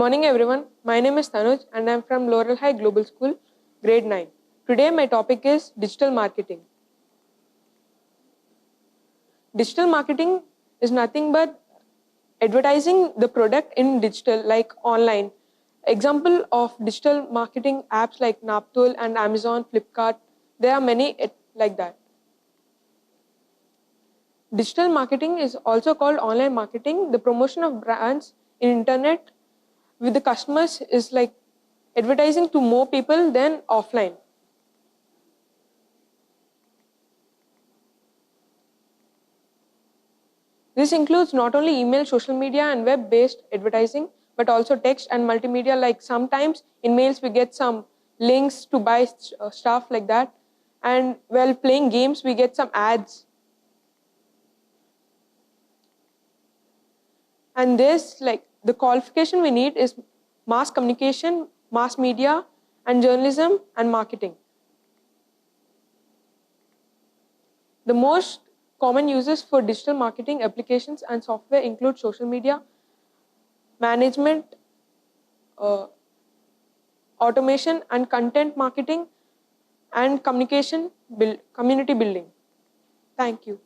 morning everyone, my name is Tanuj and I am from Laurel High Global School, grade 9. Today my topic is digital marketing. Digital marketing is nothing but advertising the product in digital like online. Example of digital marketing apps like Naptool and Amazon, Flipkart, there are many like that. Digital marketing is also called online marketing. The promotion of brands in internet with the customers is like advertising to more people than offline. This includes not only email, social media and web-based advertising, but also text and multimedia. Like sometimes in mails we get some links to buy stuff like that. And while playing games, we get some ads. And this, like the qualification we need is mass communication, mass media, and journalism and marketing. The most common uses for digital marketing applications and software include social media, management, automation and content marketing, and communication, community building. Thank you.